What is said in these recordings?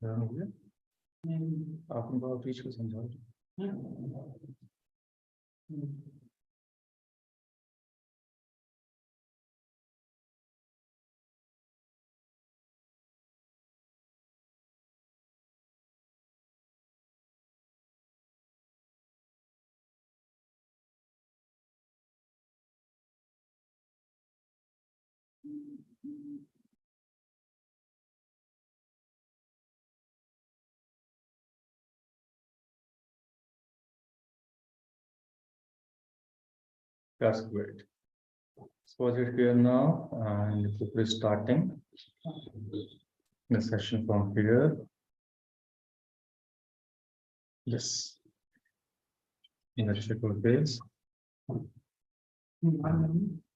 आप उनको आउटरीच को समझाओ। That's great. So is it clear now? And we're starting the session from here. Yes. Let's check our page.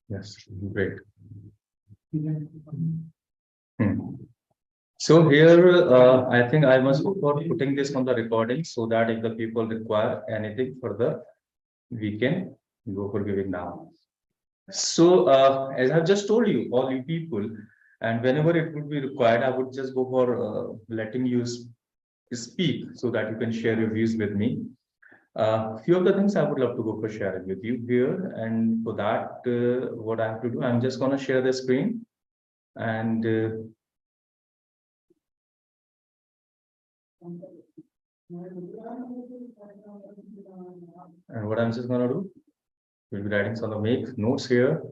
Yes, great. So here, I think I must go for putting this on the recording so that if the people require anything further, we can go for giving now. So as I've just told you, all you people, and whenever it would be required, I would just go for letting you speak so that you can share your views with me. Few of the things I would love to go for sharing with you here, and for that, what I have to do, I'm just going to share the screen, and what I'm just going to do, we'll be writing some of the make notes here.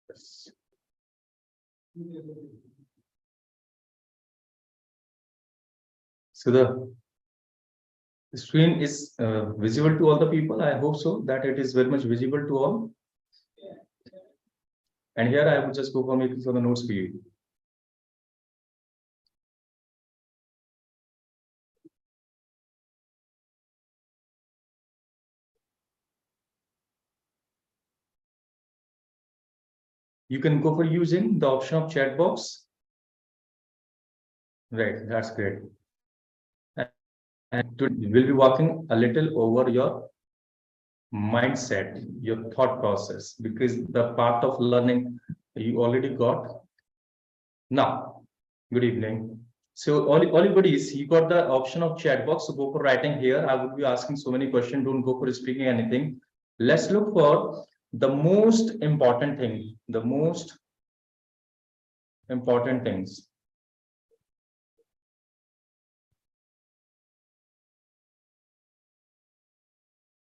Yes. So the screen is visible to all the people. I hope so that it is very much visible to all. And here I would just go for making some of the notes for you. You can go for using the option of chat box. Right, that's great. And we'll be walking a little over your mindset, your thought process, because the part of learning you already got. Now, good evening. So all you got is you got the option of chat box. So go for writing here. I would be asking so many questions. Don't go for speaking anything. Let's look for the most important thing. The most important things.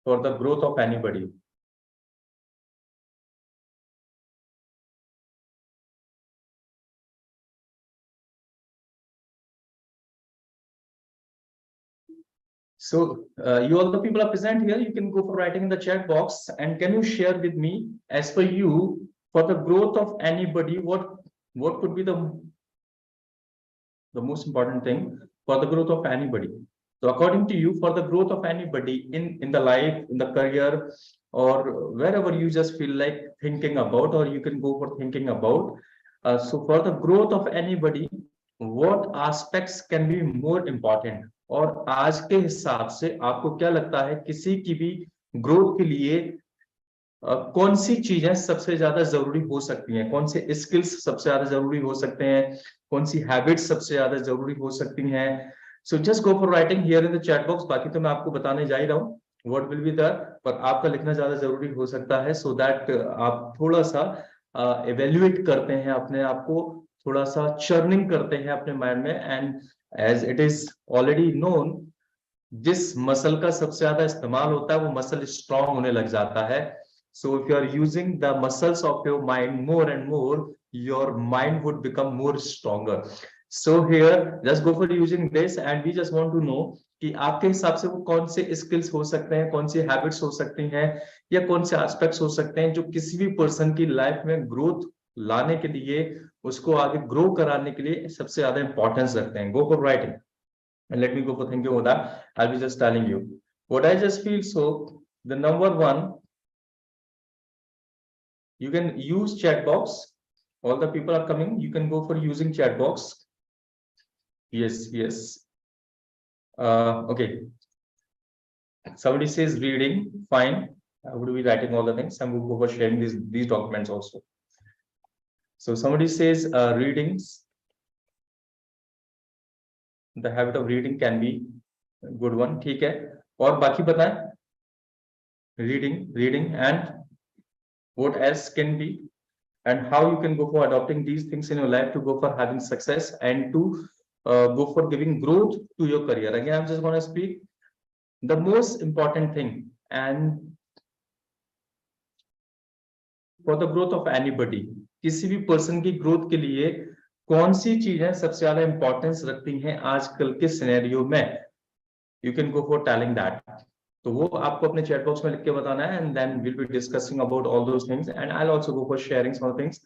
For the growth of anybody. So you all the people are present here. You can go for writing in the chat box. And can you share with me, as per you, for the growth of anybody, what could be the most important thing for the growth of anybody? So according to you, for the growth of anybody in the life, in the career, or wherever you just feel like thinking about, or you can go for thinking about. So for the growth of anybody, what aspects can be more important? और आज के हिसाब से आपको क्या लगता है किसी की भी ग्रोथ के लिए कौन सी चीजें सबसे ज्यादा जरूरी हो सकती हैं, कौन से स्किल्स सबसे ज्यादा जरूरी हो सकते हैं, कौन सी हैबिट्स सबसे ज्यादा जरूरी हो सकती हैं? So just go for writing here in the chat box. बाकी तो मैं आपको बताने जा ही रहा हूँ व्हाट विल बी दैट, पर आपका लिखना ज्यादा जरूरी हो सकता है सो दैट आप थोड़ा सा एवेल्युएट करते हैं अपने आप को, थोड़ा सा चर्निंग करते हैं अपने माइंड में. And as it is already known, जिस मसल का सबसे ज्यादा इस्तेमाल होता है वो मसल स्ट्रांग होने लग जाता है. So if you are using the muscles of your mind more and more, your mind would become more stronger. So here, just go for using this, and we just want to know कि आपके हिसाब से वो कौन से skills हो सकते हैं, कौन सी हैबिट्स हो सकती हैं, या कौन से एस्पेक्ट्स हो सकते हैं जो किसी भी पर्सन की लाइफ में ग्रोथ लाने के लिए, उसको आगे ग्रो कराने के लिए सबसे ज्यादा इंपॉर्टेंस रखते हैं. Go for writing. And let me go for thinking about that. I'll be just telling you what I just feel. So the number one, you can use chat box. All the people are coming. You can go for using chat box. Yes. Okay. Somebody says reading. Fine. I would be writing all the things. I'm going to go for sharing these documents also. So somebody says readings, the habit of reading can be a good one. ठीक है, और बाकी बताएं. Reading, and what else can be, and how you can go for adopting these things in your life to go for having success and to go for giving growth to your career. Again, I'm just going to speak the most important thing, and for the growth of anybody, किसी भी person की growth के लिए कौन सी चीजें सबसे ज्यादा importance रखती हैं आजकल के सिनेरियो में, you can go for telling that. तो वो आपको अपने चैट बॉक्स में लिख के बताना है, and then will be discussing about all those things, and I will also go for sharing some things.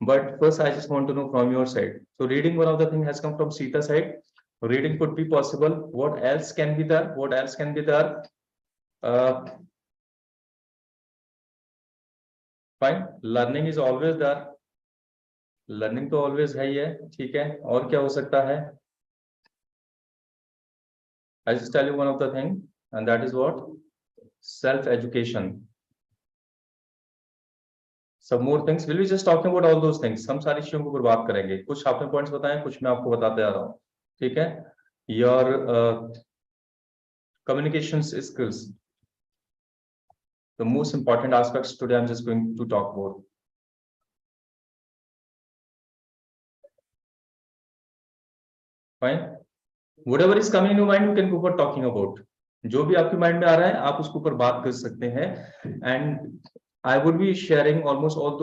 But first, I just want to know from your side. So reading, one of the thing has come from Sita's side. Reading could be possible. What else can be there? What else can be there? Fine. Learning is always there. Learning तो always है ही है, ठीक है. और क्या हो सकता है? I just tell you one of the thing, and that is what? Self-education. Some more things. Will be just talking about all those things. हम सारी चीजों के ऊपर बात करेंगे. कुछ आपने पॉइंट्स बताए, कुछ मैं आपको बताते आ रहा हूँ, ठीक है. Your communication skills, the most important aspects today I'm just going to talk about. Fine. Whatever is coming in your mind, you can go for talking about. जो भी आपके माइंड में आ रहा है, आप उसके ऊपर बात कर सकते हैं. And I would be sharing almost all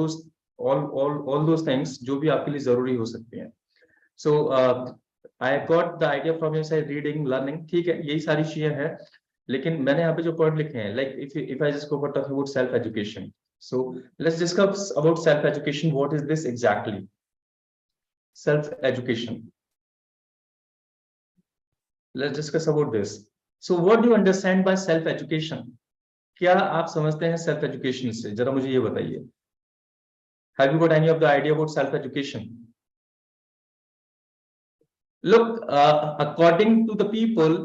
those things जो भी आपके लिए जरूरी हो सकते हैं. So I got the idea from your side, reading, learning, ठीक है, यही सारी चीजें हैं. लेकिन मैंने यहाँ पे जो पॉइंट लिखे हैं, like if I just go for talking about self education, so let's discuss about self education. What is this exactly? Self education. Let's discuss about this. So what do you understand by self education? क्या आप समझते हैं self education से? जरा मुझे ये बताइए. Have you got any of the idea about self education? Look, according to the people,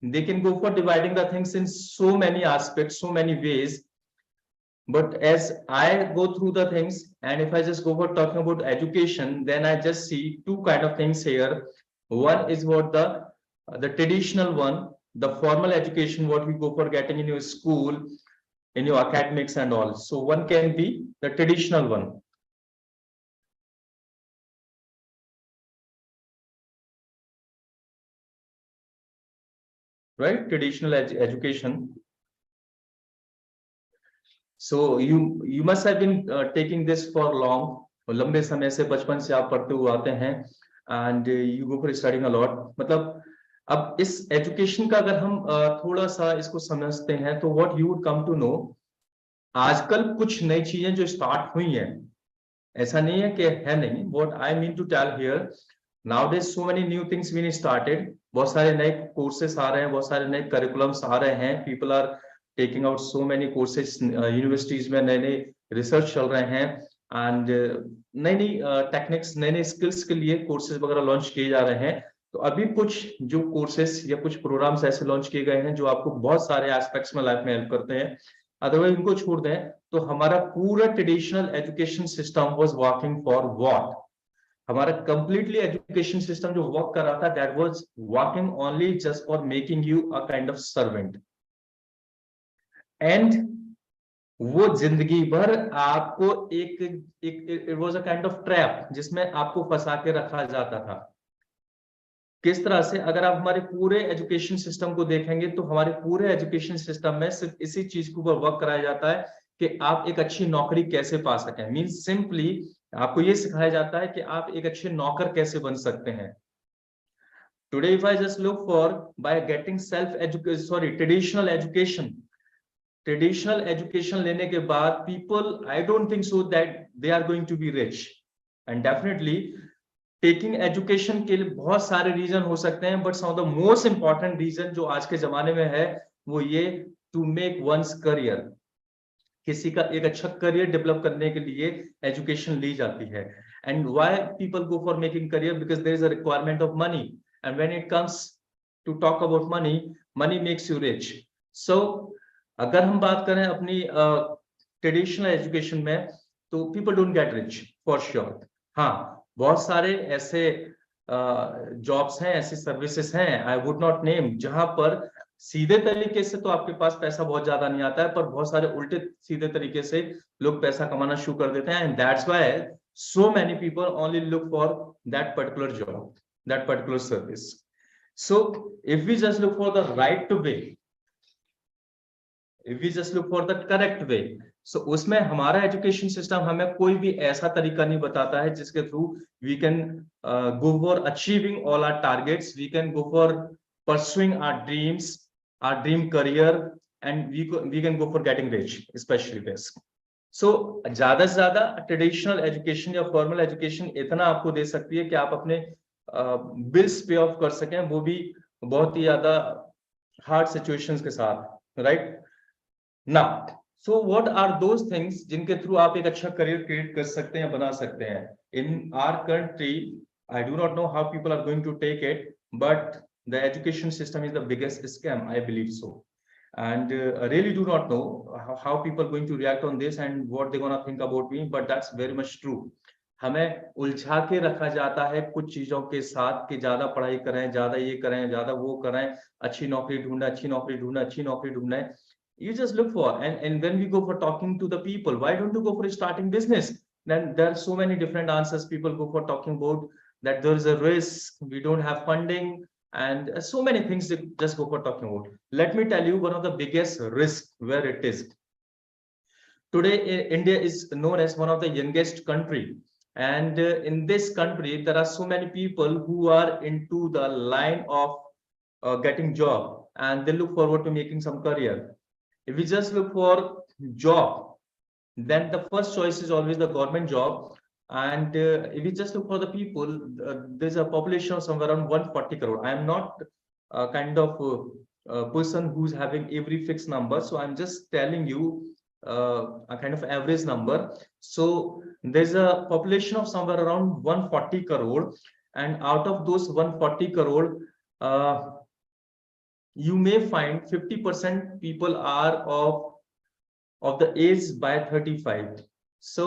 they can go for dividing the things in so many aspects, so many ways. But as I go through the things, and if I just go for talking about education, then I just see two kind of things here. One is what the traditional one, the formal education, what we go for getting in your school, in your academics and all. So one can be the traditional one. Right? Traditional education. So you must have been taking this for long. लंबे समय से, बचपन से आप पढ़ते हुए आते हैं, and you go for studying a lot. मतलब अब इस एजुकेशन का अगर हम थोड़ा सा इसको समझते हैं, तो what you would come to know, आजकल कुछ नई चीजें जो स्टार्ट हुई हैं, ऐसा नहीं है कि है नहीं. What I mean to tell here, nowadays so many new things being started. बहुत सारे नए कोर्सेस आ रहे हैं, बहुत सारे नए करिकुलम्स आ रहे हैं. People are taking out so many courses. Universities में नए नए रिसर्च चल रहे हैं, एंड नई नई टेक्निक्स, नए नए स्किल्स के लिए कोर्सेज वगैरह लॉन्च किए जा रहे हैं. तो अभी कुछ जो कोर्सेस या कुछ प्रोग्राम्स ऐसे लॉन्च किए गए हैं जो आपको बहुत सारे एस्पेक्ट्स में लाइफ में हेल्प करते हैं. अदरवाइज उनको छोड़ दें तो हमारा पूरा traditional education system was working for what? हमारा कंप्लीटली एजुकेशन सिस्टम जो वर्क कर रहा था, that was working only just for making you a kind of servant. And वो जिंदगी भर आपको एक it was a kind of trap जिसमें आपको फंसा के रखा जाता था. किस तरह से? अगर आप हमारे पूरे एजुकेशन सिस्टम को देखेंगे तो हमारे पूरे एजुकेशन सिस्टम में सिर्फ इसी चीज के ऊपर वर्क कराया जाता है कि आप एक अच्छी नौकरी कैसे पा सकें. मींस सिंपली आपको ये सिखाया जाता है कि आप एक अच्छे नौकर कैसे बन सकते हैं. Today if I just look for by getting traditional education लेने के बाद people, I don't think so that they are going to be rich. And definitely taking education के लिए बहुत सारे रीजन हो सकते हैं, but some of the most important reason जो आज के जमाने में है वो ये, टू मेक वंस करियर. किसी का एक अच्छा करियर डेवलप करने के लिए एजुकेशन ली जाती है. And why people go for making career? Because there is a requirement of money, and when it comes to talk about money, money makes you rich. So अगर हम बात करें अपनी ट्रेडिशनल एजुकेशन में, तो people don't get rich for sure. हाँ, बहुत सारे ऐसे जॉब्स हैं, ऐसी सर्विसेज हैं, आई वुड नॉट नेम, जहां पर सीधे तरीके से तो आपके पास पैसा बहुत ज्यादा नहीं आता है, पर बहुत सारे उल्टे सीधे तरीके से लोग पैसा कमाना शुरू कर देते हैं, and that's why so many people only look for that particular job, that particular service. So if we just look for the right way, if we just look for the correct way, so उसमें हमारा education system हमें कोई भी ऐसा तरीका नहीं बताता है जिसके through we can go for achieving all our targets, we can go for pursuing our dreams, our dream career, and we can go for getting rich, especially this. सो ज्यादा से ज्यादा ट्रेडिशनल एजुकेशन या फॉर्मल एजुकेशन इतना आपको दे सकती है कि आप अपने बिल्स पे ऑफ कर सकें, वो भी बहुत ही ज्यादा हार्ड सिचुएशंस के साथ, राइट ना। So what are those things जिनके थ्रू आप एक अच्छा करियर क्रिएट कर सकते हैं, बना सकते हैं in our country. I do not know how people are going to take it, but the education system is the biggest scam, I believe so. And I really do not know how people going to react on this and what they're gonna think about me, but that's very much true. हमें उलझा के रखा जाता है कुछ चीजों के साथ कि ज्यादा पढ़ाई करें, ज्यादा ये करें, ज्यादा वो करें, अच्छी नौकरी ढूंढना, अच्छी नौकरी ढूंढना, अच्छी नौकरी ढूंढना. You just look for, and when we go for talking to the people, why don't you go for starting business? Then there are so many different answers people go for talking about, that there is a risk, we don't have funding, and so many things they just go for talking about. Let me tell you one of the biggest risk where it is. Today, India is known as one of the youngest country, and in this country there are so many people who are into the line of getting job, and they look forward to making some career. If we just look for job, then the first choice is always the government job. And if we just look for the people, there's a population of somewhere around 140 crore. I am not kind of person who's having every fixed number, so I'm just telling you a kind of average number. So there's a population of somewhere around 140 crore, and out of those 140 crore, you may find 50% people are of the age by 35. So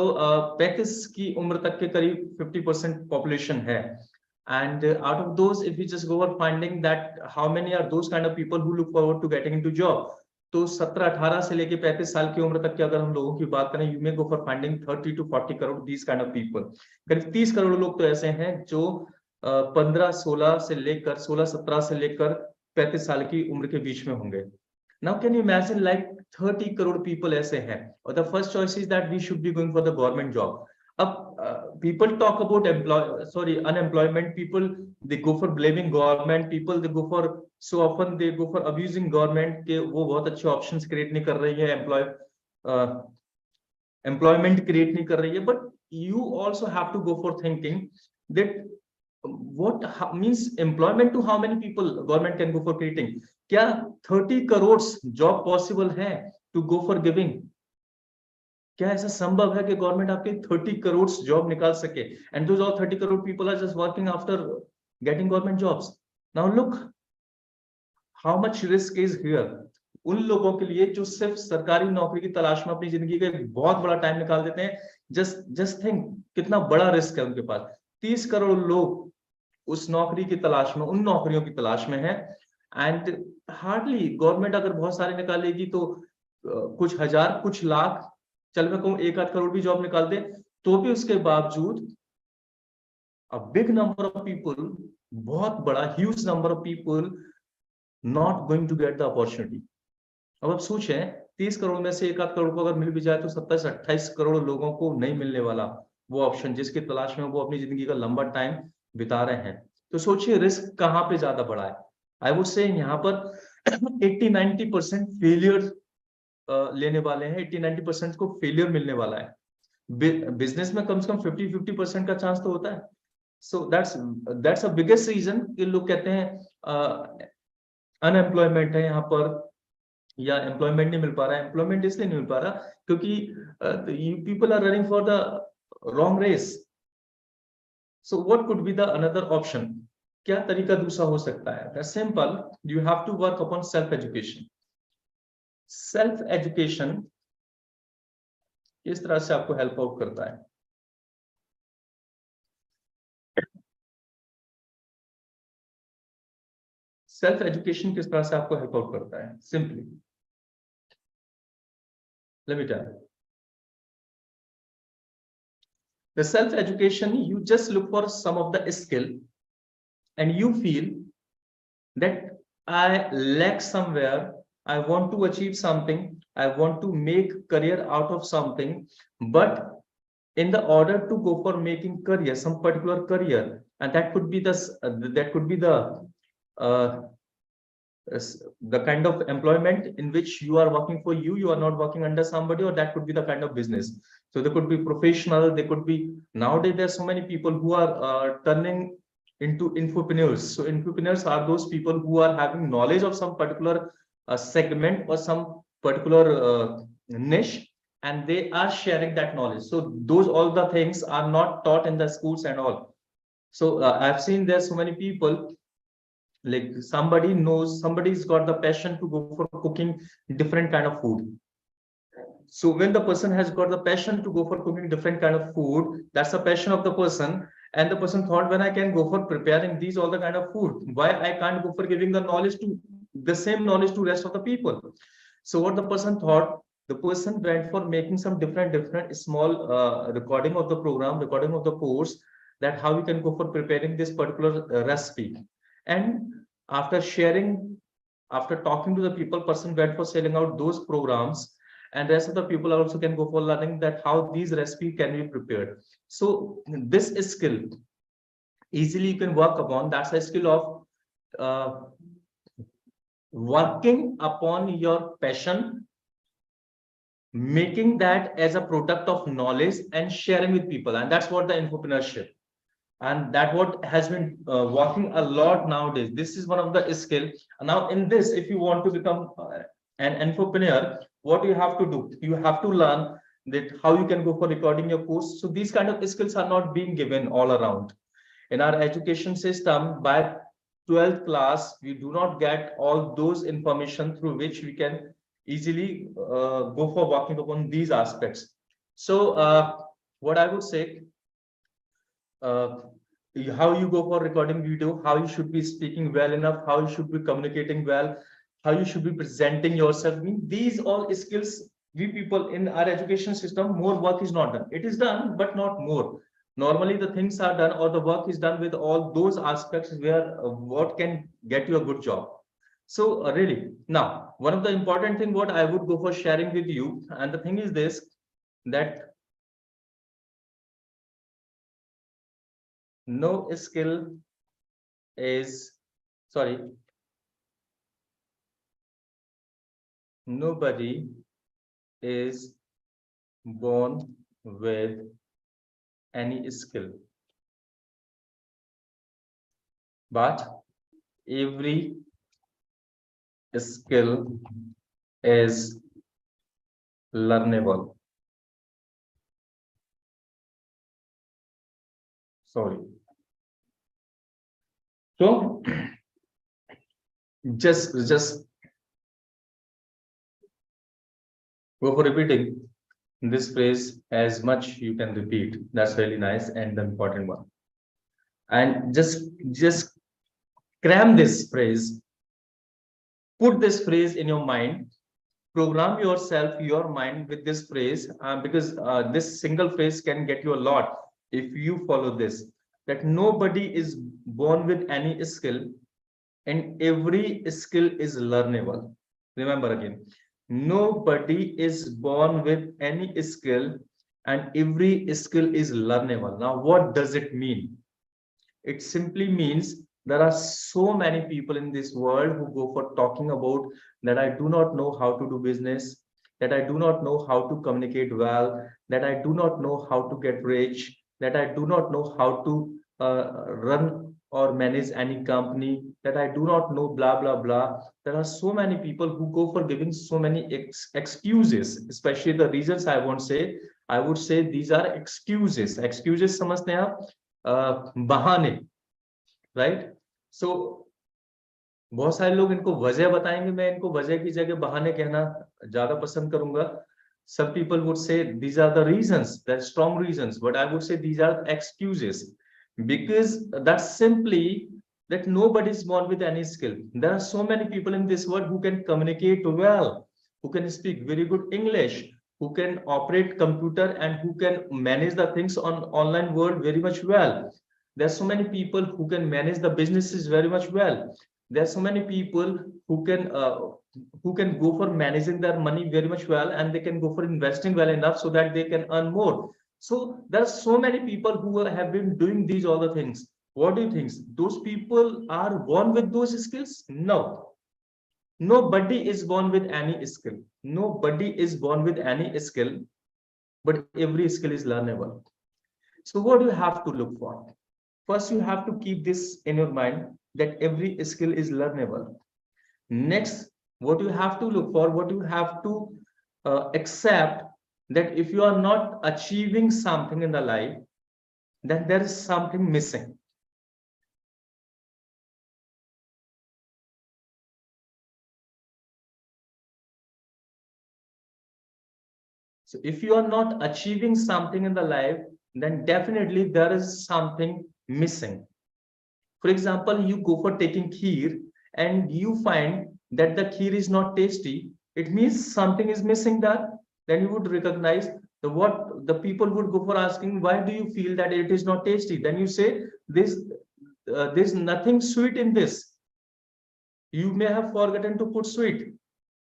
35 की उम्र तक के करीब 50% population है, and out of those, if we just go over finding that how many are those kind of people who look forward to getting into job, तो 17-18 से लेके 35 साल की उम्र तक की अगर हम लोगों की बात करें, you may go for finding 30 to 40 crore these kind of people. करीब 30 करोड़ लोग तो ऐसे हैं जो 15-16 से लेकर 16-17 से लेकर 35 साल की उम्र के बीच में होंगे. Now can you imagine, like 30 crore people ऐसे हैं, और the first choice is that we should be going for the government job. अब people talk about unemployment, people they go for blaming government, people they go for, so often they go for abusing government कि वो बहुत अच्छे options create नहीं कर रही है, employment create नहीं कर रही है. But you also have to go for thinking that what means employment to how many people government can go for creating. क्या 30 करोड़ जॉब पॉसिबल है टू गो फॉर गिविंग? क्या ऐसा संभव है कि गवर्नमेंट आपके 30 करोड़ जॉब निकाल सके? And those all 30 crore people are just working after getting government jobs. Now look how much risk is here. उन लोगों के लिए जो सिर्फ सरकारी नौकरी की तलाश में अपनी जिंदगी का एक बहुत बड़ा टाइम निकाल देते हैं, जस्ट थिंक कितना बड़ा रिस्क है उनके पास. 30 करोड़ लोग उस नौकरी की तलाश में, उन नौकरियों की तलाश में है, एंड हार्डली गवर्नमेंट अगर बहुत सारे निकालेगी तो कुछ हजार, कुछ लाख, चल मैं कहूं 1-8 करोड़ भी जॉब निकाल दे, तो भी उसके बावजूद a big number of people, बहुत बड़ा huge number of people not going to get the opportunity. अब आप सोचें 30 करोड़ में से 1-8 करोड़ को अगर मिल भी जाए तो 27-28 करोड़ लोगों को नहीं मिलने वाला वो ऑप्शन जिसकी तलाश में वो अपनी जिंदगी का लंबा टाइम बिता रहे हैं. तो सोचिए रिस्क कहां पे ज्यादा बड़ा है. आई वुड से यहाँ पर 80-90% फेलियर लेने वाले हैं, 80-90% को फेलियर मिलने वाला है. बिजनेस में कम से कम 50-50% का चांस तो होता है. So that's a biggest reason कि लोग कहते हैं अनएम्प्लॉयमेंट है यहाँ पर, या एम्प्लॉयमेंट नहीं मिल पा रहा है. एम्प्लॉयमेंट इसलिए नहीं मिल पा रहा क्योंकि people are running for the wrong race. So what could be the another option? क्या तरीका दूसरा हो सकता है? Simple, you have to work upon self education. Self education इस तरह से आपको हेल्प आउट करता है. सेल्फ एजुकेशन किस तरह से आपको हेल्प आउट करता है? Simply let me tell you, the self education, you just look for some of the skill and you feel that I lack somewhere, I want to achieve something, I want to make career out of something, but in the order to go for making career, some particular career, and that could be uh, the kind of employment in which you are working for you, you are not working under somebody, or that could be the kind of business. So they could be professional, they could be, nowadays there's so many people who are turning into infopreneurs. So infopreneurs are those people who are having knowledge of some particular segment or some particular niche, and they are sharing that knowledge. So those all the things are not taught in the schools and all. So I've seen there's so many people, like somebody knows, somebody's got the passion to go for cooking different kind of food. So when the person has got the passion to go for cooking different kind of food, that's the passion of the person. And the person thought, when I can go for preparing these all the kind of food, why I can't go for giving the knowledge to the same knowledge to rest of the people? So what the person thought, the person went for making some different small recording of the program, recording of the course, that how you can go for preparing this particular recipe. And after sharing, after talking to the people, person went for selling out those programs, and rest of the people also can go for learning that how these recipe can be prepared. So this is skill easily you can work upon. That's a skill of working upon your passion, making that as a product of knowledge and sharing with people. And that's what the entrepreneurship, and that what has been working a lot nowadays. This is one of the skill. Now in this, if you want to become an entrepreneur, what you have to do, you have to learn that how you can go for recording your course. So these kind of skills are not being given all around in our education system. By 12th class, we do not get all those information through which we can easily go for working upon these aspects. So what I would say, uh, how you go for recording video, how you should be speaking well enough, how you should be communicating well, how you should be presenting yourself. I mean, these all skills, we people in our education system, more work is not done. It is done, but not more. Normally, the things are done or the work is done with all those aspects where what can get you a good job. So really, now, one of the important thing what I would go for sharing with you, and the thing is this, that no skill is, sorry, nobody is born with any skill, but every skill is learnable. Sorry. So just go for repeating this phrase as much you can repeat. That's really nice and the important one. And just cram this phrase, put this phrase in your mind, program yourself, your mind with this phrase, because this single phrase can get you a lot if you follow this, that nobody is born with any skill and every skill is learnable. Remember again, nobody is born with any skill and every skill is learnable. Now what does it mean? It simply means there are so many people in this world who go for talking about that I do not know how to do business, that I do not know how to communicate well, that I do not know how to get rich, that I do not know how to run or manage any company, that I do not know blah blah blah. There are so many people who go for giving so many excuses, especially the reasons. I won't say, I would say these are excuses. Excuses समझते हैं आप? बहाने, right? सो बहुत सारे लोग इनको वजह बताएंगे, मैं इनको वजह की जगह बहाने कहना ज्यादा पसंद करूंगा. Some people would say these are the reasons, they're strong reasons, but I would say these are excuses, because that's simply that nobody is born with any skill. There are so many people in this world who can communicate well, who can speak very good English, who can operate computer, and who can manage the things on online world very much well. There are so many people who can manage the businesses very much well. There are so many people who can go for managing their money very much well, and they can go for investing well enough so that they can earn more. So there are so many people who have been doing these all the things. What do you think? Those people are born with those skills? No. Nobody is born with any skill. Nobody is born with any skill, but every skill is learnable. So what do you have to look for? First, you have to keep this in your mind that every skill is learnable. Next, what you have to look for, what you have to accept, that if you are not achieving something in the life, then there is something missing. So if you are not achieving something in the life, then definitely there is something missing. For example, you go for taking kheer and you find that the kheer is not tasty, it means something is missing there. Then you would recognize the people would go for asking, why do you feel that it is not tasty? Then you say, there's nothing sweet in this. You may have forgotten to put sweet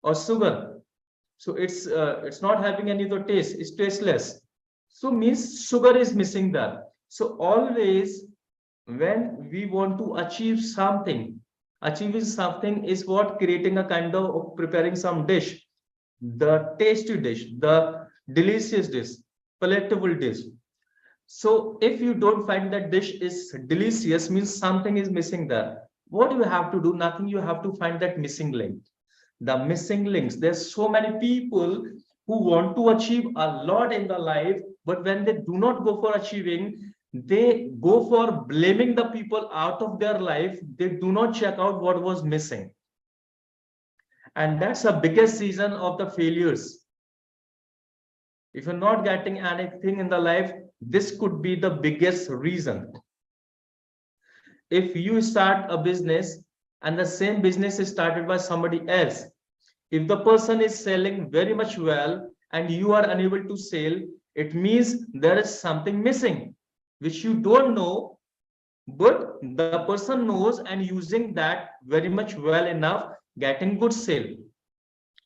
or sugar. So it's not having any other taste, it's tasteless. So means sugar is missing there. So always when we want to achieve something, achieving something is what creating a kind of preparing some dish, the tasty dish, the delicious dish, palatable dish. So if you don't find that dish is delicious, means something is missing there. What do you have to do? Nothing. You have to find that missing link. The missing links. There's so many people who want to achieve a lot in the life, but when they do not go for achieving, they go for blaming the people out of their life. They do not check out what was missing. And that's the biggest reason of the failures. If you're not getting anything in the life, this could be the biggest reason. If you start a business and the same business is started by somebody else, if the person is selling very much well and you are unable to sell, it means there is something missing which you don't know, but the person knows and using that very much well enough, getting good sale,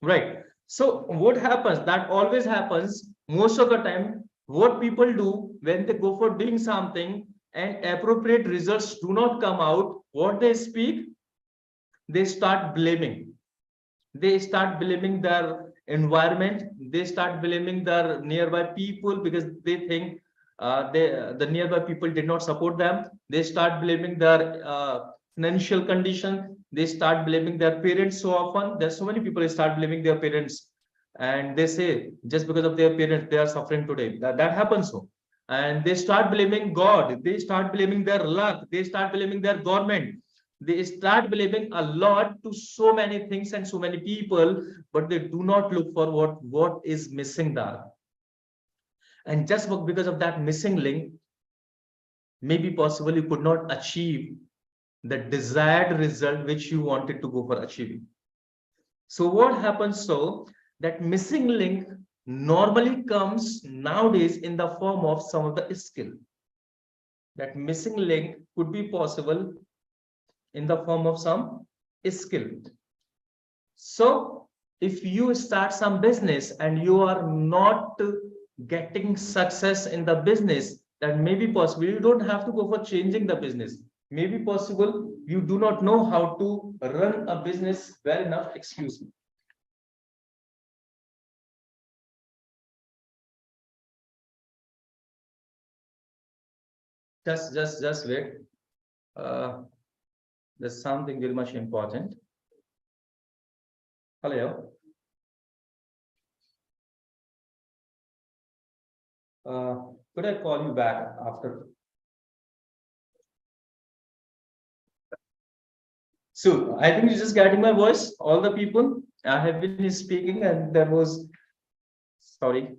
right? So what happens? That always happens most of the time. What people do when they go for doing something and appropriate results do not come out, what they speak, they start blaming. They start blaming their environment. They start blaming their nearby people because they think the nearby people did not support them. They start blaming their financial condition. They start blaming their parents. So often there's so many people who start blaming their parents, and they say just because of their parents they are suffering today. That happens. So and they start blaming God. They start blaming their luck. They start blaming their government. They start believing a lot to so many things and so many people, but they do not look for what is missing there. And just because of that missing link, maybe possible you could not achieve the desired result which you wanted to go for achieving. So what happens? So that missing link normally comes nowadays in the form of some of the skill. That missing link could be possible in the form of some skill. So if you start some business and you are not getting success in the business, that may be possible. You don't have to go for changing the business. Maybe possible you do not know how to run a business well enough. Excuse me. Just wait. There's something very much important. Hello. Could I call you back after? So I think you're just getting my voice. All the people I have been speaking, and there was sorry,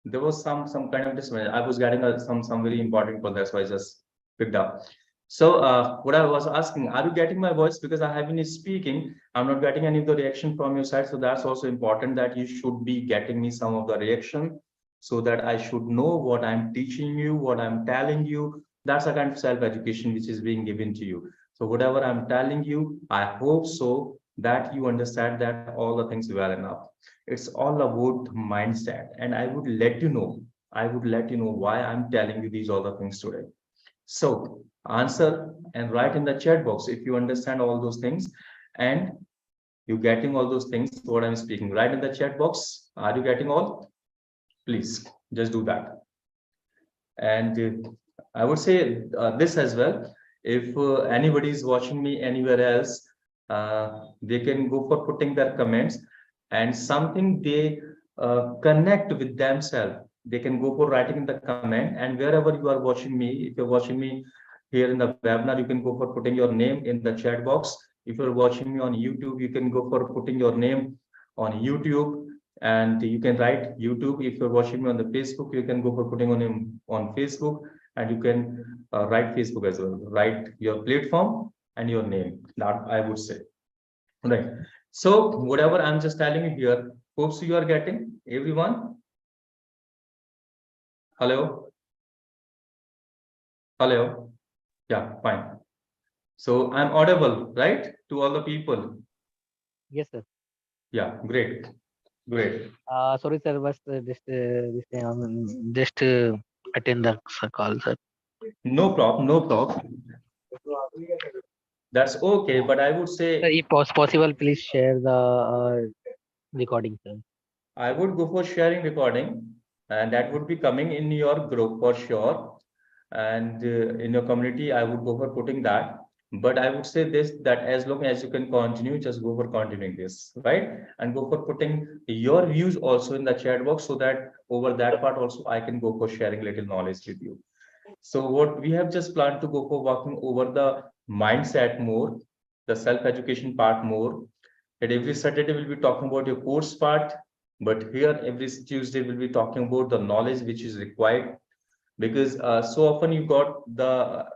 there was some kind of disturbance. I was getting some very important call. That's why I just picked up. So what I was asking, are you getting my voice? Because I have been speaking, I'm not getting any of the reaction from your side. So that's also important that you should be getting me some of the reaction so that I should know what I'm teaching you, what I'm telling you. That's a kind of self-education which is being given to you. So whatever I'm telling you, I hope so that you understand that all the things well enough. It's all about mindset. And I would let you know why I'm telling you these all the things today. So answer and write in the chat box if you understand all those things and you getting all those things what I'm speaking. Write in the chat box. Are you getting all? Please just do that. And I would say this as well. If anybody is watching me anywhere else, they can go for putting their comments and something they connect with themselves. They can go for writing in the comment, and wherever you are watching me, if you're watching me here in the webinar, you can go for putting your name in the chat box. If you're watching me on YouTube, you can go for putting your name on YouTube, and you can write YouTube. If you're watching me on the Facebook, you can go for putting on him on Facebook, and you can write Facebook as well. Write your platform and your name. That I would say. Right. So whatever I'm just telling you here, hopes you are getting everyone. Hello. Hello. Yeah, fine. So I'm audible, right, to all the people. Yes, sir. Yeah, great, great. Sorry, sir, but just attend the call, sir. No problem, no problem. That's okay, but I would Sir, say if possible, please share the recording, sir. I would go for sharing recording, and that would be coming in your group for sure. And in your community, I would go for putting that. But I would say this that as long as you can continue, just go for continuing this, right? And go for putting your views also in the chat box so that over that part also I can go for sharing little knowledge with you. So what we have just planned to go for walking over the mindset more, the self-education part more. That every Saturday we'll be talking about your course part, but here every Tuesday we'll be talking about the knowledge which is required because so often you got the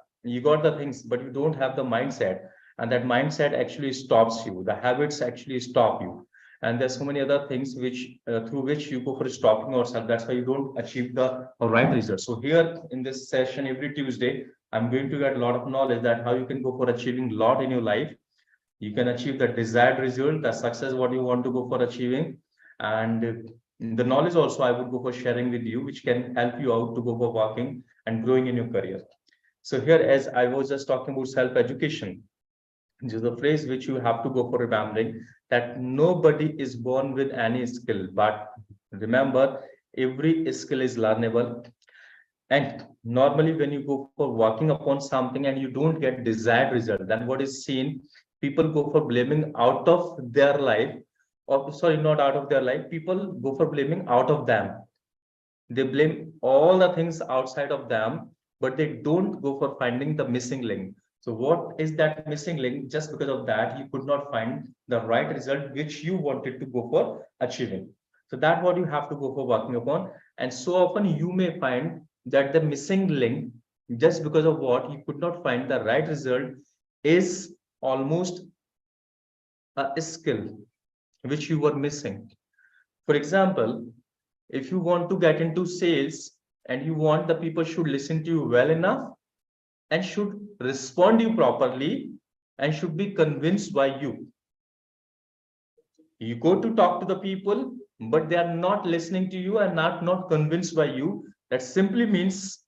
things but you don't have the mindset, and that mindset actually stops you, the habits actually stop you, and there's so many other things which through which you go for stopping yourself. That's why you don't achieve the right result. So here in this session every Tuesday I'm going to get a lot of knowledge that how you can go for achieving a lot in your life. You can achieve the desired result, the success what you want to go for achieving, and the knowledge also I would go for sharing with you which can help you out to go for working and growing in your career. So here, as I was just talking about self education, this is the phrase which you have to go for remembering, that nobody is born with any skill, but remember every skill is learnable. And normally, when you go for working upon something and you don't get desired result, then what is seen, people go for blaming out of their life, or sorry, not out of their life. People go for blaming out of them. They blame all the things outside of them, but they don't go for finding the missing link. So, what is that missing link? Just because of that, you could not find the right result which you wanted to go for achieving. So, that's what you have to go for working upon. And so often, you may find that the missing link, just because of what you could not find the right result, is almost a skill which you were missing. For example, if you want to get into sales and you want the people should listen to you well enough and should respond you properly and should be convinced by you. You go to talk to the people, but they are not listening to you and not convinced by you. That simply means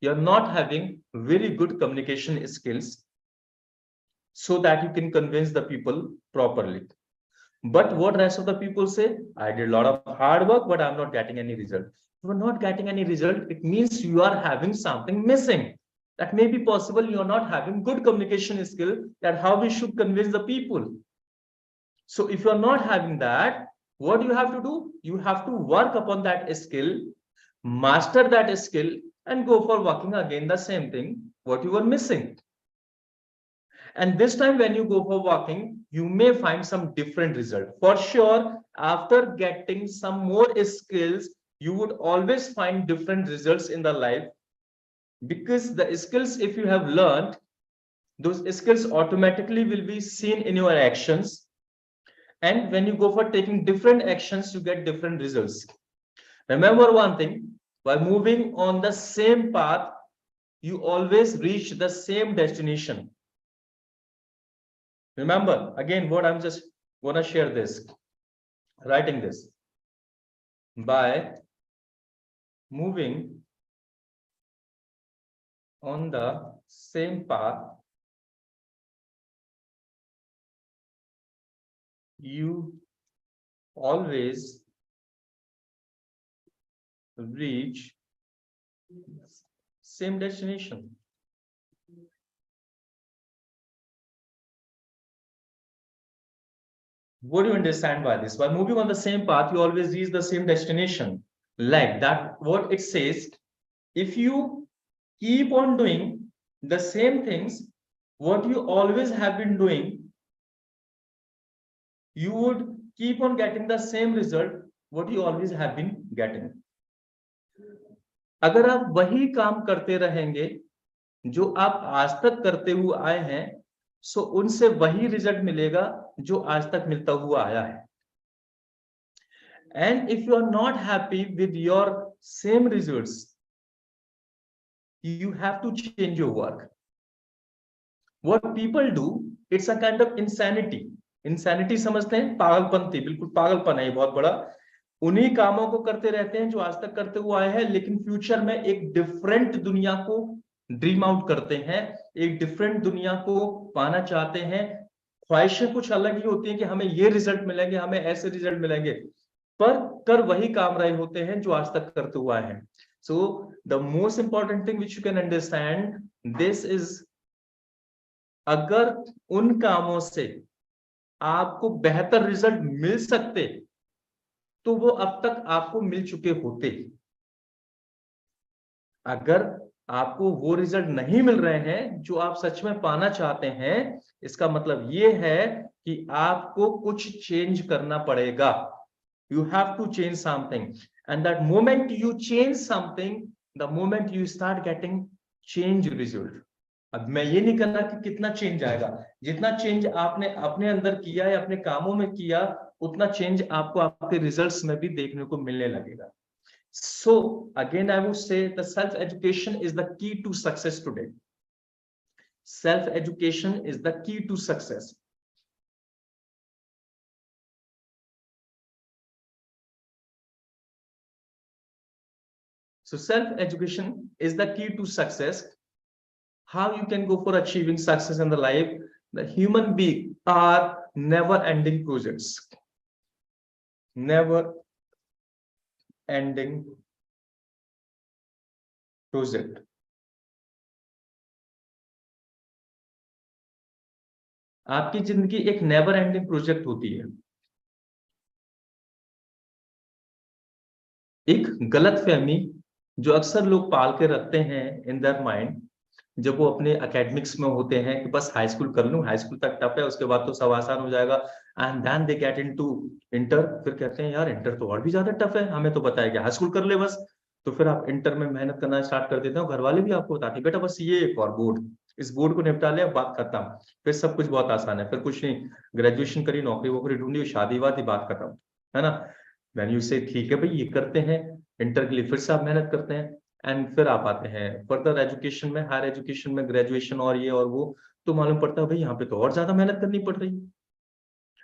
you're not having very good communication skills so that you can convince the people properly. But what rest of the people say, I did a lot of hard work, but I'm not getting any result. You are not getting any result. It means you are having something missing. That may be possible. You are not having good communication skill. That how we should convince the people. So if you are not having that, what you have to do? You have to work upon that skill, master that skill, and go for working again the same thing what you were missing. And this time when you go for walking, you may find some different result. For sure, after getting some more skills, you would always find different results in the life because the skills, if you have learned, those skills automatically will be seen in your actions, and when you go for taking different actions, you get different results. Remember one thing, by moving on the same path, you always reach the same destination. Remember again what I'm just gonna share this, writing this, by moving on the same path, you always reach same destination. What do you understand by this? By moving on the same path, you always reach the same destination. Like that, what it says, if you keep on doing the same things, what you always have been doing, you would keep on getting the same result, what you always have been getting. अगर आप वही काम करते रहेंगे जो आप आज तक करते हुए आए हैं, सो उनसे वही रिजल्ट मिलेगा जो आज तक मिलता हुआ आया है. And if you are not happy with your same results, you have to change your work. What people do, it's a kind of insanity. Insanity समझते हैं, पागलपंती, बिल्कुल पागलपन है बहुत बड़ा. उन्हीं कामों को करते रहते हैं जो आज तक करते हुए आए हैं, लेकिन फ्यूचर में एक डिफरेंट दुनिया को ड्रीम आउट करते हैं, एक डिफरेंट दुनिया को पाना चाहते हैं. ख्वाहिशें कुछ अलग ही होती हैं कि हमें ये रिजल्ट मिलेंगे, हमें ऐसे रिजल्ट मिलेंगे, पर कर वही काम रहे होते हैं जो आज तक करते हुए आए हैं. So the most important thing which you can understand this is, अगर उन कामों से आपको बेहतर रिजल्ट मिल सकते तो वो अब तक आपको मिल चुके होते. अगर आपको वो रिजल्ट नहीं मिल रहे हैं जो आप सच में पाना चाहते हैं, इसका मतलब ये है कि आपको कुछ चेंज करना पड़ेगा. You have to change something, and that moment you change something, the moment you start getting change result. अब मैं ये नहीं कहना कि कितना चेंज आएगा, जितना चेंज आपने अपने अंदर किया या अपने कामों में किया, उतना चेंज आपको आपके रिजल्ट्स में भी देखने को मिलने लगेगा. So again I would say the self education is the key to success today. Self education is the key to success. So self-education is the key to success. How you can go for achieving success in the life? The human being are never-ending projects. Never-ending project. आपकी जिंदगी एक never-ending project होती है. एक गलतफहमी जो अक्सर लोग पाल के रखते हैं इन देयर माइंड, जब वो अपने एकेडमिक्स में होते हैं कि बस हाई स्कूल कर लूं, हाई स्कूल तक टफ है, उसके बाद तो सब आसान हो जाएगा, and then they get into inter. फिर कहते हैं यार इंटर तो और भी ज्यादा टफ है, हमें तो बताया गया हाई स्कूल कर ले बस. तो फिर आप इंटर में मेहनत करना स्टार्ट कर देते हो, घर वाले भी आपको बताते हैं बेटा बस ये एक और बोर्ड, इस बोर्ड को निपटा ले, बात खत्म, फिर सब कुछ बहुत आसान है, फिर कुछ नहीं, ग्रेजुएशन करी, नौकरी वोकरी ढूंढी, शादी वादी, बात खत्म, है ना. व्हेन यू से ठीक है भाई ये करते हैं, इंटर के लिए फिर से आप मेहनत करते हैं, एंड फिर आप आते हैं फर्दर एजुकेशन में, हायर एजुकेशन में, ग्रेजुएशन और ये और वो, तो मालूम पड़ता है भाई यहाँ पे तो और ज्यादा मेहनत करनी पड़ रही है.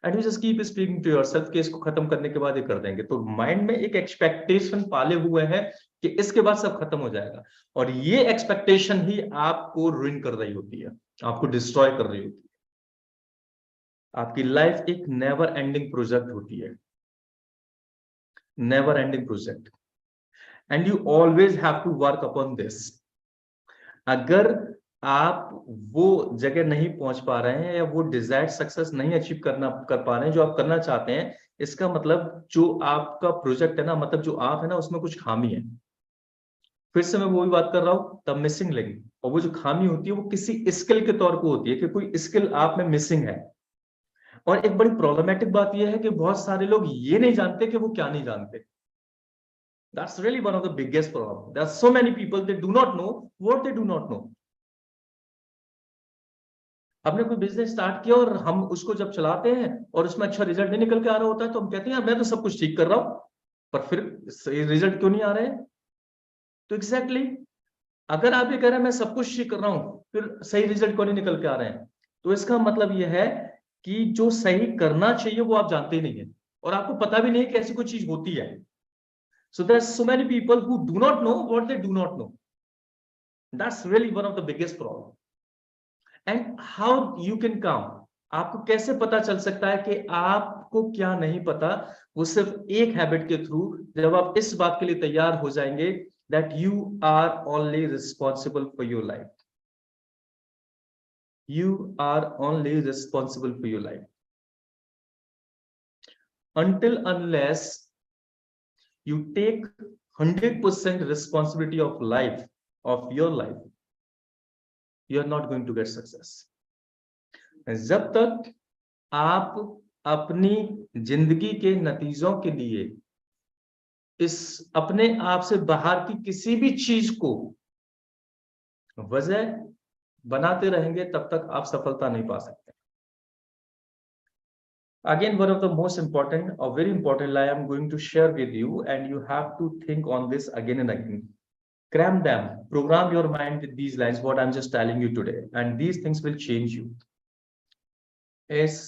And you just keep speaking to yourself कि इसको खत्म करने के बाद ये कर देंगे. तो माइंड में एक एक्सपेक्टेशन पाले हुए हैं कि इसके बाद सब खत्म हो जाएगा, और ये एक्सपेक्टेशन ही आपको रुइन कर रही होती है, आपको डिस्ट्रॉय कर रही होती है. आपकी लाइफ एक नेवर एंडिंग प्रोजेक्ट होती है, never ending project, and you always have to work upon this. अगर आप वो जगह नहीं पहुंच पा रहे हैं या वो डिजायर्ड सक्सेस नहीं अचीव कर पा रहे हैं जो आप करना चाहते हैं, इसका मतलब जो आपका प्रोजेक्ट है ना, मतलब जो आप है ना, उसमें कुछ खामी है. फिर से मैं वो भी बात कर रहा हूं, द मिसिंग लिंक. और वो जो खामी होती है वो किसी स्किल के तौर पे होती है कि कोई स्किल आप में मिसिंग है. और एक बड़ी प्रॉब्लमेटिक बात यह है कि बहुत सारे लोग ये नहीं जानते कि वो क्या नहीं जानते. That's really one of the biggest problem. There are so many people, they do not know what they do not know. हमने कोई बिजनेस स्टार्ट किया और हम उसको जब चलाते हैं और उसमें अच्छा रिजल्ट नहीं निकल के आ रहा होता है तो हम कहते हैं यार मैं तो सब कुछ ठीक कर रहा हूं, पर फिर सही रिजल्ट क्यों नहीं आ रहे हैं? तो एग्जैक्टली अगर आप ये कह रहे हैं मैं सब कुछ ठीक कर रहा हूं, फिर सही रिजल्ट क्यों नहीं निकल के आ रहे हैं? तो इसका मतलब यह है कि जो सही करना चाहिए वो आप जानते ही नहीं है, और आपको पता भी नहीं कि ऐसी कोई चीज होती है. So there are so many people who do not know what they do not know. That's really one of the biggest problem. And how you can come, आपको कैसे पता चल सकता है कि आपको क्या नहीं पता? वो सिर्फ एक हैबिट के थ्रू, जब आप इस बात के लिए तैयार हो जाएंगे that you are only responsible for your life. You are only responsible for your life. Until unless you take 100% responsibility of life, of your life, you are not going to get success. जब तक आप अपनी जिंदगी के नतीजों के लिए इस अपने आप से बाहर की किसी भी चीज को वजह बनाते रहेंगे, तब तक आप सफलता नहीं पा सकते. Again, one of the most important or very important lie I'm going to share with you, and you have to think on this again and again. Cram them, program your mind with these lines, what I'm just telling you today, and these things will change you. It's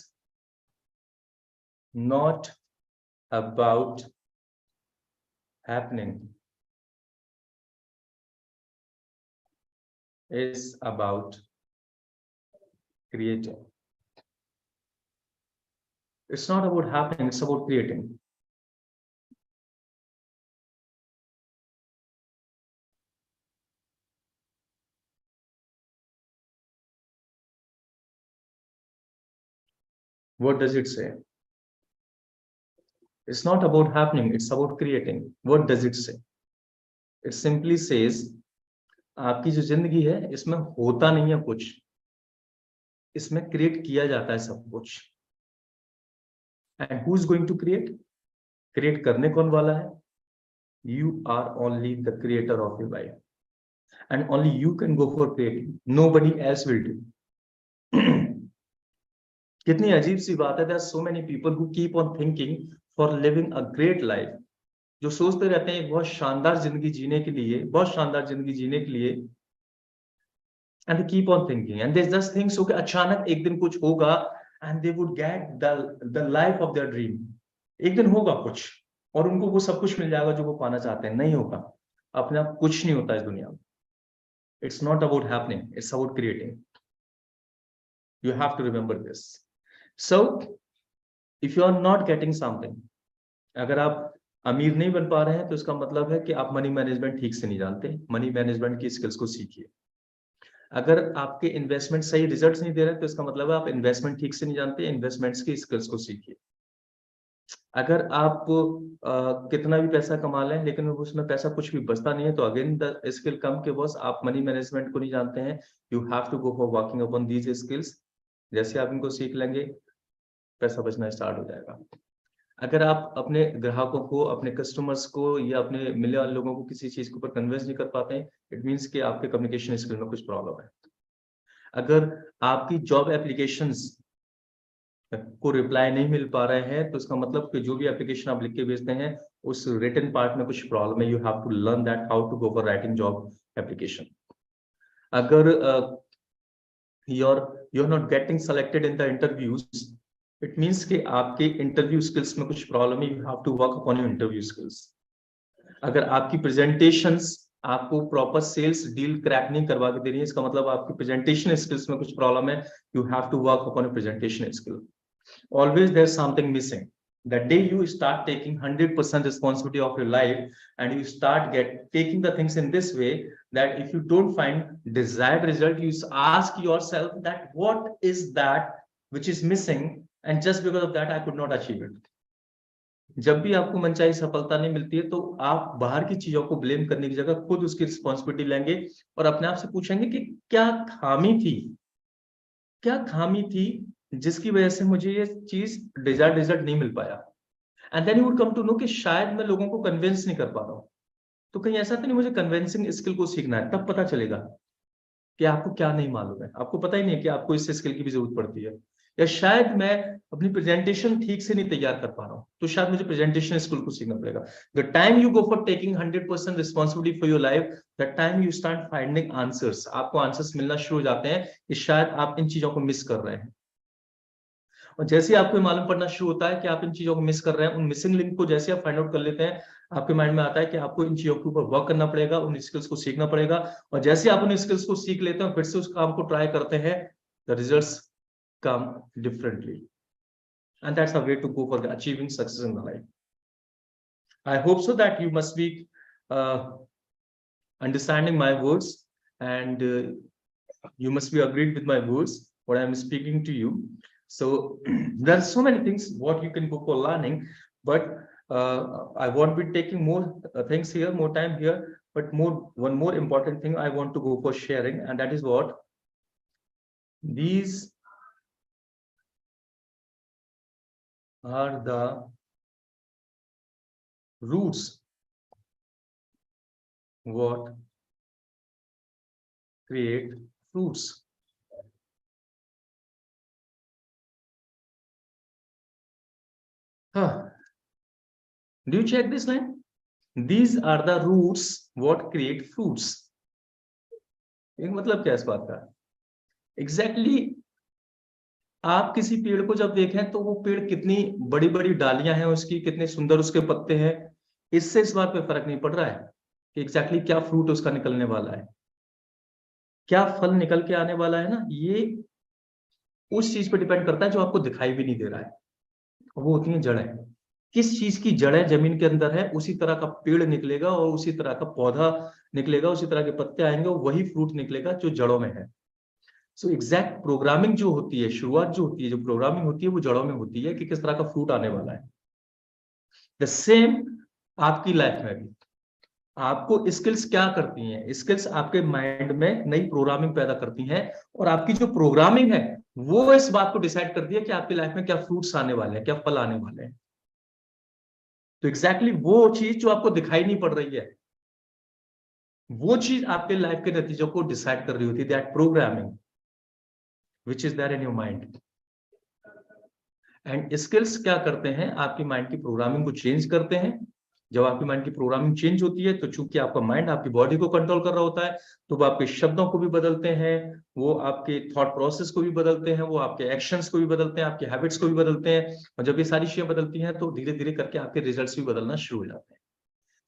not about happening. It's about creating. It's not about happening, it's about creating. What does it say? It's not about happening, it's about creating. What does it say? It simply says, आपकी जो जिंदगी है इसमें होता नहीं है कुछ, इसमें क्रिएट किया जाता है सब कुछ. And who is going to create? Create करने कौन वाला है? You are only the creator of your life, and only you can go for creating, nobody else will do. कितनी अजीब सी बात है, there are so many people who keep on thinking for living a great life, जो सोचते रहते हैं एक बहुत शानदार जिंदगी जीने के लिए, बहुत शानदार जिंदगी जीने के लिए. And they keep on thinking, and they just think so कि अचानक एक दिन कुछ होगा, and they would get the life of their dream. एक दिन होगा कुछ और उनको वो सब कुछ मिल जाएगा जो वो पाना चाहते हैं. नहीं होगा, अपने आप कुछ नहीं होता इस दुनिया में. It's not about happening, it's about creating. You have to remember this. So if you are not getting something, अगर आप अमीर नहीं बन पा रहे हैं तो इसका मतलब है कि आप मनी मैनेजमेंट ठीक से नहीं जानते. मनी मैनेजमेंट की स्किल्स को सीखिए. अगर आपके इन्वेस्टमेंट सही रिजल्ट्स नहीं दे रहे तो इसका मतलब है आप इन्वेस्टमेंट ठीक से नहीं जानते. इन्वेस्टमेंट्स की स्किल्स को सीखिए. अगर आप कितना भी पैसा कमा लें लेकिन उसमें पैसा कुछ भी बचता नहीं है तो अगेन द स्किल कम के बॉस, आप मनी मैनेजमेंट को नहीं जानते हैं. You have to go for working upon these skills. जैसे आप इनको सीख लेंगे, पैसा बचना स्टार्ट हो जाएगा. अगर आप अपने ग्राहकों को, अपने कस्टमर्स को या अपने मिलने वाले लोगों को किसी चीज के ऊपर कन्विंस नहीं कर पाते हैं, इट मीन्स कि आपके कम्युनिकेशन स्किल में कुछ प्रॉब्लम है. अगर आपकी जॉब एप्लीकेशंस को रिप्लाई नहीं मिल पा रहे हैं तो इसका मतलब कि जो भी एप्लीकेशन आप लिख के भेजते हैं उस रिटन पार्ट में कुछ प्रॉब्लम है. You have to learn that how to go for writing job application. अगर you're not getting selected in the interviews, it means कि आपके इंटरव्यू स्किल्स में कुछ प्रॉब्लम है. You have to work upon your interview skills. अगर आपकी presentations आपको proper sales deal crack नहीं करवा के दे रही है, इसका मतलब आपकी प्रेजेंटेशन स्किल्स में कुछ प्रॉब्लम है. You have to work upon your presentation skill. Always there's something missing. The day you start taking 100% responsibility of your life and you start taking the things in this way, that if you don't find desired result, you ask yourself that what is that which is missing, and just because of that I could not achieve it. जब भी आपको मनचाही सफलता नहीं मिलती है तो आप बाहर की चीजों को ब्लेम करने की जगह खुद उसकी रिस्पॉन्सिबिलिटी लेंगे और अपने आप से पूछेंगे कि क्या खामी थी, क्या खामी थी जिसकी वजह से मुझे ये चीज डिजायर्ड रिजल्ट नहीं मिल पाया. And then you would come to know कि शायद मैं लोगों को कन्विंस नहीं कर पा रहा हूं. तो कहीं ऐसा तो नहीं मुझे कन्विंसिंग स्किल को सीखना है, तब पता चलेगा. कि आपको क्या नहीं मालूम है, आपको पता ही नहीं है कि आपको इस स्किल की भी जरूरत पड़ती है, या शायद मैं अपनी प्रेजेंटेशन ठीक से नहीं तैयार कर पा रहा हूँ, तो शायद मुझे प्रेजेंटेशन स्किल को सीखना पड़ेगा। The time you go for taking 100% responsibility for your life, the time you start finding answers, आपको आंसर्स मिलना शुरू हो जाते हैं कि शायद आप इन चीजों को मिस कर रहे हैं। और जैसे ही आपको मालूम पड़ना शुरू होता है कि आप इन चीजों को मिस कर रहे हैं, उन मिसिंग लिंक को जैसे आप फाइंड आउट कर लेते हैं, आपके माइंड में आता है कि आपको इन चीजों के ऊपर वर्क करना पड़ेगा, उन स्किल्स को सीखना पड़ेगा। और जैसे आप उन स्किल्स को सीख लेते हैं, फिर से उस काम को ट्राई करते हैं, the results come differently, and that's a way to go for achieving success in the life. I hope so that you must be understanding my words, and you must be agreed with my words, what I'm speaking to you. So there are so many things what you can go for learning, but I won't be taking more things here, more time here, but one more important thing I want to go for sharing, and that is what these are the roots what create fruits. Huh. Do you check this line? These are the roots what create fruits. एक मतलब क्या है इस बात का? Exactly आप किसी पेड़ को जब देखें तो वो पेड़ कितनी बड़ी बड़ी डालियां हैं उसकी, कितने सुंदर उसके पत्ते हैं, इससे इस बात पे फर्क नहीं पड़ रहा है कि एग्जैक्टली क्या फ्रूट उसका निकलने वाला है, क्या फल निकल के आने वाला है ना, ये उस चीज पे डिपेंड करता है जो आपको दिखाई भी नहीं दे रहा है, वो होती है जड़ें। किस चीज की जड़ें जमीन के अंदर है, उसी तरह का पेड़ निकलेगा और उसी तरह का पौधा निकलेगा, उसी तरह के पत्ते आएंगे, वही फ्रूट निकलेगा जो जड़ों में है। सो एग्जैक्ट प्रोग्रामिंग जो होती है, शुरुआत जो होती है, जो प्रोग्रामिंग होती है, वो जड़ों में होती है कि किस तरह का फ्रूट आने वाला है। द सेम आपकी लाइफ में भी आपको स्किल्स क्या करती हैं, स्किल्स आपके माइंड में नई प्रोग्रामिंग पैदा करती हैं, और आपकी जो प्रोग्रामिंग है वो इस बात को डिसाइड करती है कि आपकी लाइफ में क्या फ्रूट्स आने वाले हैं, क्या फल आने वाले हैं। तो एग्जैक्टली वो चीज जो आपको दिखाई नहीं पड़ रही है, वो चीज आपके लाइफ के नतीजों को डिसाइड कर रही होती है, that programming which is there in your mind. And skills क्या करते हैं, आपकी माइंड की प्रोग्रामिंग को चेंज करते हैं। जब आपकी माइंड की प्रोग्रामिंग चेंज होती है, तो चूंकि आपका माइंड आपकी बॉडी को कंट्रोल कर रहा होता है, तो वो आपके शब्दों को भी बदलते हैं, वो आपके थॉट प्रोसेस को भी बदलते हैं, वो आपके एक्शंस को भी बदलते हैं, आपके हैबिट्स को भी बदलते हैं। और जब ये सारी चीजें बदलती हैं, तो धीरे धीरे करके आपके रिजल्ट्स भी बदलना शुरू हो जाते हैं।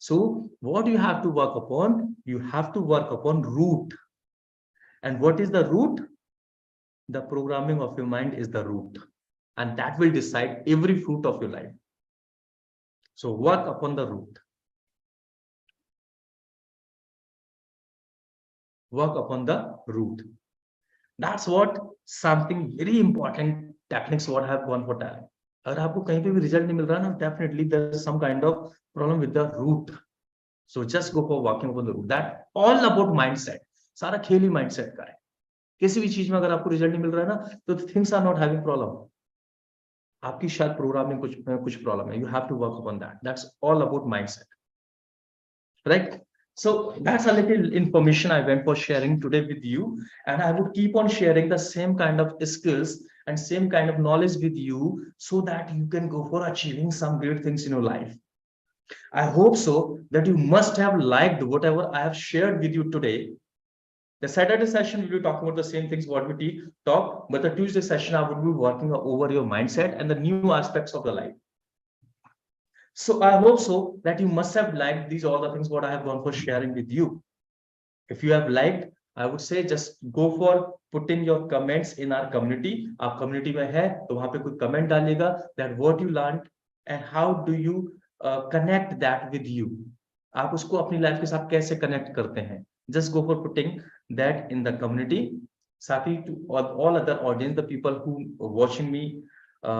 So what you have to work upon, you have to work upon root. And what is the root? The programming of your mind is the root, and that will decide every fruit of your life. So work upon the root. Work upon the root. That's what something very important techniques what I have gone for that. अगर आपको कहीं पे भी result नहीं मिल रहा ना, definitely there is some kind of problem with the root. So just go for working upon the root. That all about mindset. सारा खेल ही mindset का है। किसी भी चीज में अगर आपको रिजल्ट नहीं मिल रहा है ना, तो things are not having problem. आपकी शायद प्रोग्रामिंग कुछ प्रॉब्लम है, you have to work upon that, that's all about mindset, right? So that's a little information I went for sharing today with you, and I would keep on sharing the same kind of skills and same kind of knowledge with you, so that you can go for achieving some great things in your life. I hope so that you must have liked whatever I have shared with you today. The Saturday session we will be talking about the same things what we talk, but the Tuesday session I would be working over your mindset and the new aspects of the life. So I hope so that you must have liked these all the things what I have gone for sharing with you. If you have liked, I would say just go for putting your comments in our community. आप community में है तो वहां पे कोई comment डालिएगा that what you learned and how do you connect that with you. आप उसको अपनी लाइफ के साथ कैसे कनेक्ट करते हैं, just go for putting that in the community. साथ ही to all other audience, the people who are watching me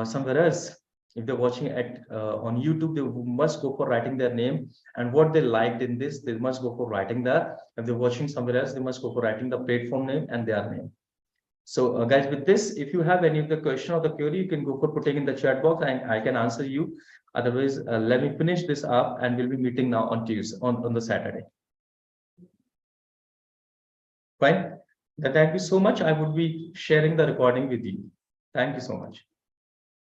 somewhere else, if they're watching at on YouTube, they must go for writing their name and what they liked in this, they must go for writing that. If they're watching somewhere else, they must go for writing the platform name and their name. So guys, with this, if you have any of the question or the query, you can go for putting in the chat box and I can answer you. Otherwise, let me finish this up and we'll be meeting now on Tuesday, on the Saturday. Fine. Thank you so much. I would be sharing the recording with you. Thank you so much.